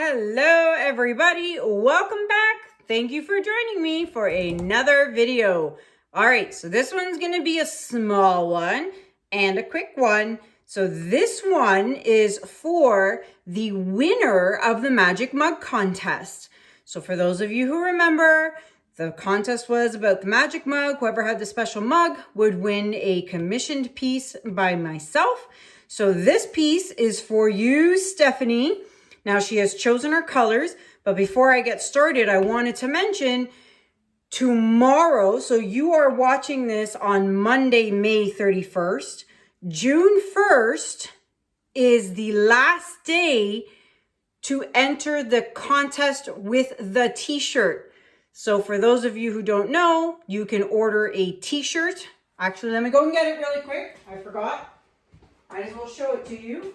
Hello everybody, welcome back. Thank you for joining me for another video. All right, so this one's gonna be a small one and a quick one. So this one is for the winner of the Magic Mug contest. So for those of you who remember, the contest was about the Magic Mug. Whoever had the special mug would win a commissioned piece by myself. So this piece is for you, Stephanie. Now she has chosen her colors, but before I get started, I wanted to mention tomorrow, so you are watching this on Monday, May 31st. June 1st is the last day to enter the contest with the t-shirt. So for those of you who don't know, you can order a t-shirt. Actually, let me go and get it really quick. I forgot. Might as well show it to you.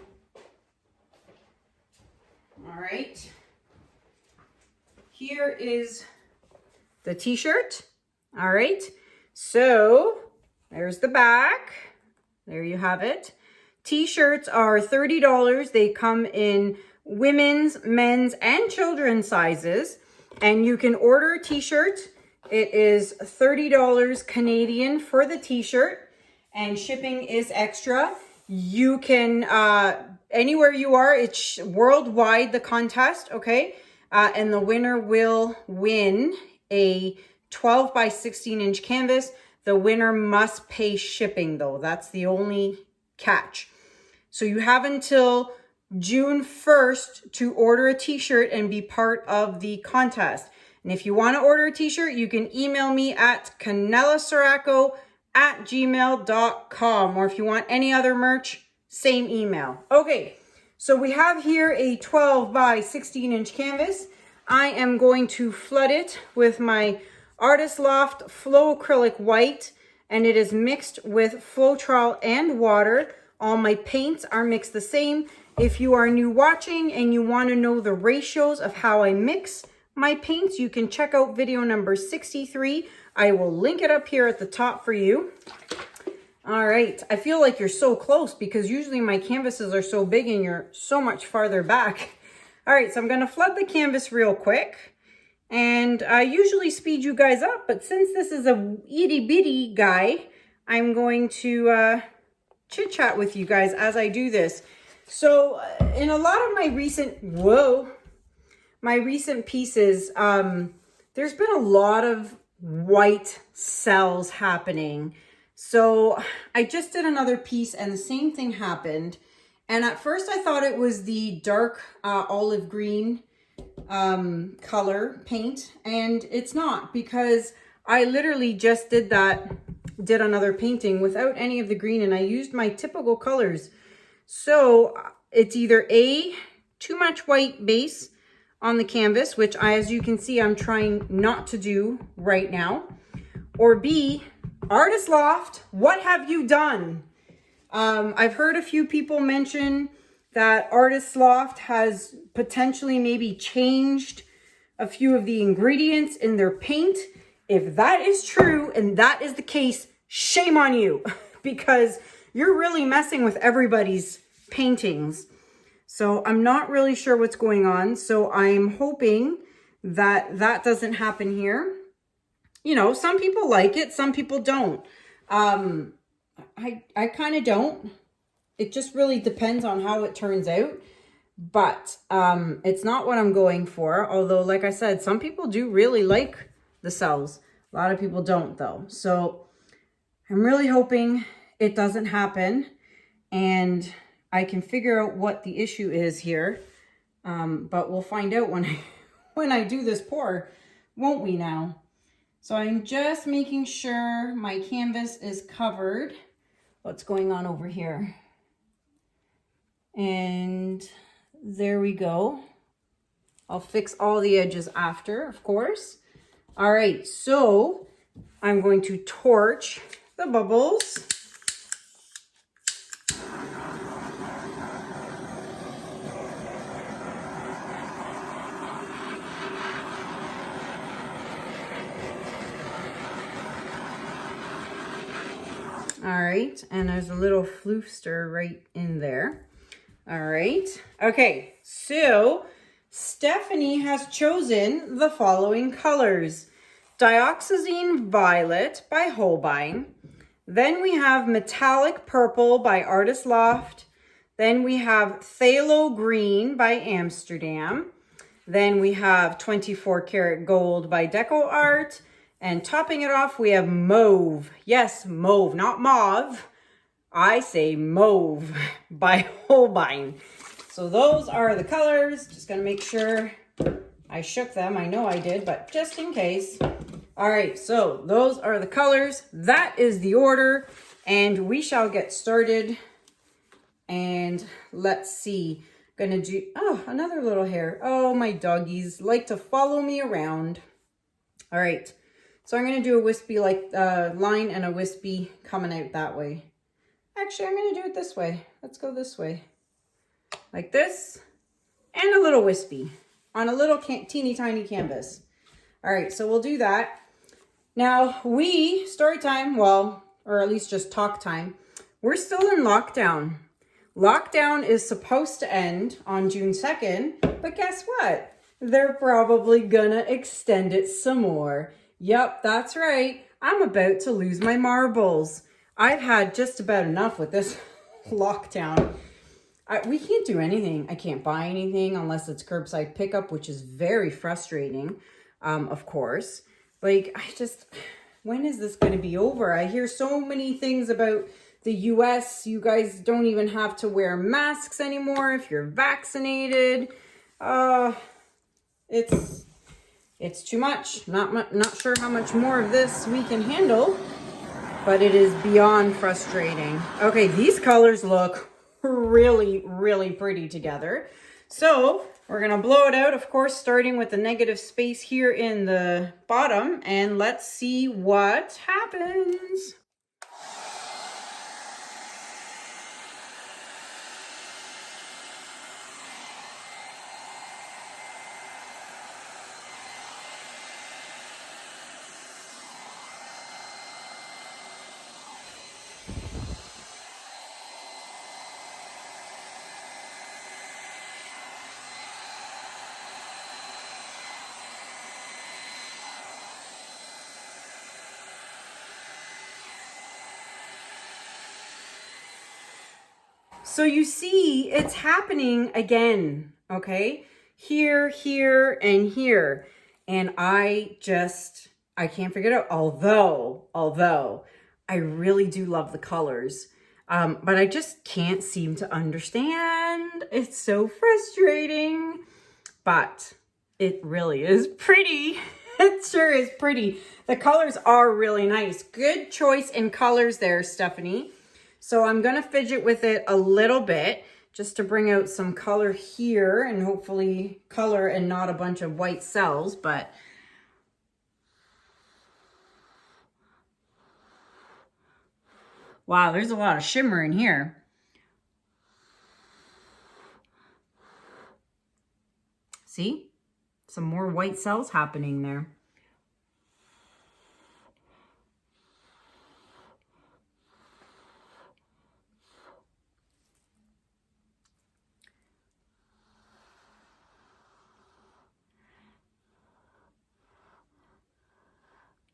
All right, here is the t-shirt. All right, so there's the back. There you have it. T-shirts are $30. They come in women's, men's, and children's sizes. And you can order a t-shirt. It is $30 Canadian for the t-shirt, and shipping is extra. You can, anywhere you are, it's worldwide, the contest, okay? And the winner will win a 12 by 16 inch canvas. The winner must pay shipping though. That's the only catch. So you have until June 1st to order a t-shirt and be part of the contest. And if you want to order a t-shirt, you can email me at kanella@gmail.com, or if you want any other merch, same email. Okay, so we have here a 12 by 16 inch canvas. I am going to flood it with my Artist Loft Flow Acrylic White, and it is mixed with Floetrol and water. All my paints are mixed the same. If you are new watching and you want to know the ratios of how I mix my paints, you can check out video number 63. I will link it up here at the top for you. All right, I feel like you're so close because usually my canvases are so big and you're so much farther back. All right, so I'm gonna flood the canvas real quick. And I usually speed you guys up, but since this is a itty bitty guy, I'm going to chit chat with you guys as I do this. So in a lot of my recent, pieces, there's been a lot of white cells happening. So I just did another piece and the same thing happened. And at first I thought it was the dark olive green color paint, and it's not, because I literally just did another painting without any of the green, and I used my typical colors. So it's either A, too much white base on the canvas, which as you can see, I'm trying not to do right now, or B, Artist Loft, what have you done? I've heard a few people mention that Artist Loft has potentially maybe changed a few of the ingredients in their paint. If that is true and that is the case, shame on you, because you're really messing with everybody's paintings. So I'm not really sure what's going on. So I'm hoping that that doesn't happen here. You know, some people like it, some people don't. I kind of don't. It just really depends on how it turns out. But it's not what I'm going for. Although, like I said, some people do really like the cells. A lot of people don't though. So I'm really hoping it doesn't happen and I can figure out what the issue is here. But we'll find out when I do this pour, won't we now? So I'm just making sure my canvas is covered. What's going on over here? And there we go. I'll fix all the edges after, of course. All right, so I'm going to torch the bubbles. All right, and there's a little floofster right in there. All right, okay, so Stephanie has chosen the following colors. Dioxazine Violet by Holbein. Then we have Metallic Purple by Artist Loft. Then we have Thalo Green by Amsterdam. Then we have 24 Karat Gold by DecoArt. And topping it off, we have Mauve. Yes, Mauve, not Mauve. I say Mauve by Holbein. So those are the colors. Just gonna make sure I shook them. I know I did, but just in case. All right, so those are the colors. That is the order, and we shall get started. And let's see, gonna do, oh, another little hair. Oh, my doggies like to follow me around. All right, so I'm gonna do a wispy like line and a wispy coming out that way. Actually, I'm gonna do it this way. Let's go this way. Like this, and a little wispy on a little teeny tiny canvas. All right, so we'll do that. Now story time, well, or at least just talk time. We're still in lockdown. Lockdown is supposed to end on June 2nd, but guess what? They're probably gonna extend it some more. Yep, that's right. I'm about to lose my marbles. I've had just about enough with this lockdown. We can't do anything. I can't buy anything unless it's curbside pickup, which is very frustrating, of course. Like, when is this going to be over? I hear so many things about the US. You guys don't even have to wear masks anymore if you're vaccinated. It's too much. Not sure how much more of this we can handle, but it is beyond frustrating. Okay, these colors look really, really pretty together. So we're gonna blow it out, of course, starting with the negative space here in the bottom, and let's see what happens. So you see, it's happening again, okay? Here, here, and here. And I can't figure it out. Although, I really do love the colors. But I just can't seem to understand. It's so frustrating. But it really is pretty. It sure is pretty. The colors are really nice. Good choice in colors there, Stephanie. So I'm going to fidget with it a little bit just to bring out some color here, and hopefully color and not a bunch of white cells, but wow, there's a lot of shimmer in here. See? Some more white cells happening there.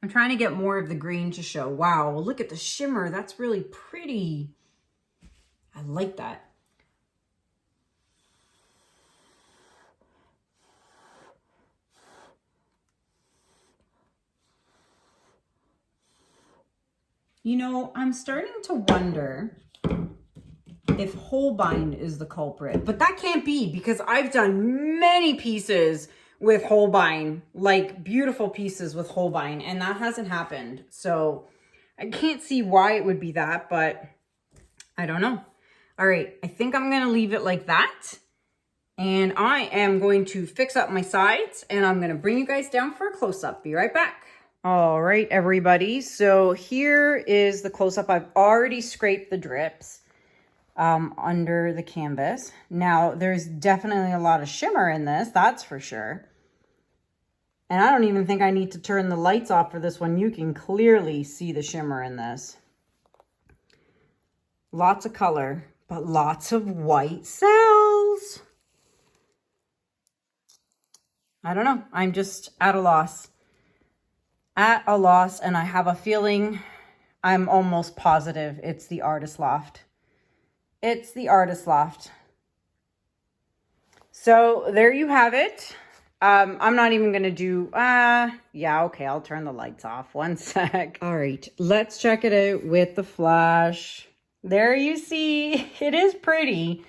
I'm trying to get more of the green to show. Wow, look at the shimmer. That's really pretty. I like that. You know, I'm starting to wonder if Holbein is the culprit, but that can't be because I've done many pieces with Holbein, like beautiful pieces with Holbein, and that hasn't happened. So I can't see why it would be that, but I don't know. All right, I think I'm gonna leave it like that. And I am going to fix up my sides, and I'm gonna bring you guys down for a close-up. Be right back. All right, everybody. So here is the close-up. I've already scraped the drips under the canvas. Now, there's definitely a lot of shimmer in this, that's for sure. And I don't even think I need to turn the lights off for this one. You can clearly see the shimmer in this. Lots of color, but lots of white cells. I don't know. I'm just at a loss. At a loss, and I have a feeling, I'm almost positive it's the Artist Loft. It's the Artist Loft. So there you have it. I'm not even going to do, yeah, okay, I'll turn the lights off. One sec. All right, let's check it out with the flash. There you see, it is pretty.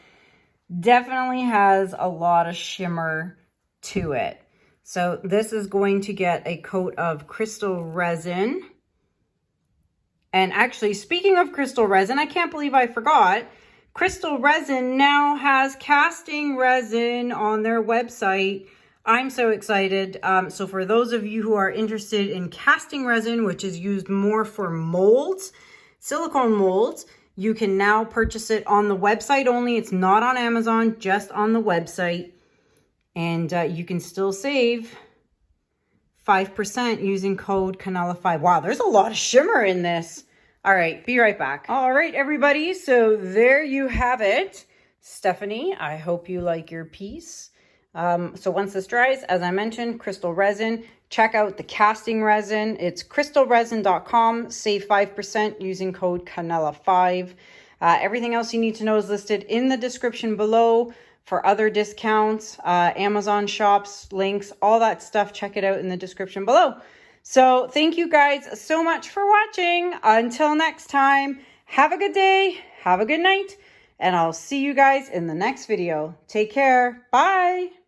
Definitely has a lot of shimmer to it. So this is going to get a coat of crystal resin. And actually, speaking of crystal resin, I can't believe I forgot. Crystal Resin now has casting resin on their website. I'm so excited. So for those of you who are interested in casting resin, which is used more for molds, silicone molds, you can now purchase it on the website only. It's not on Amazon, just on the website. And you can still save 5% using code Kanella5. Wow, there's a lot of shimmer in this. All right, be right back. All right, everybody. So there you have it. Stephanie, I hope you like your piece. So once this dries, as I mentioned, crystal resin, check out the casting resin. It's crystalresin.com. Save 5% using code Kanella5. Everything else you need to know is listed in the description below for other discounts, Amazon shops, links, all that stuff. Check it out in the description below. So thank you guys so much for watching. Until next time, have a good day, have a good night, and I'll see you guys in the next video. Take care. Bye.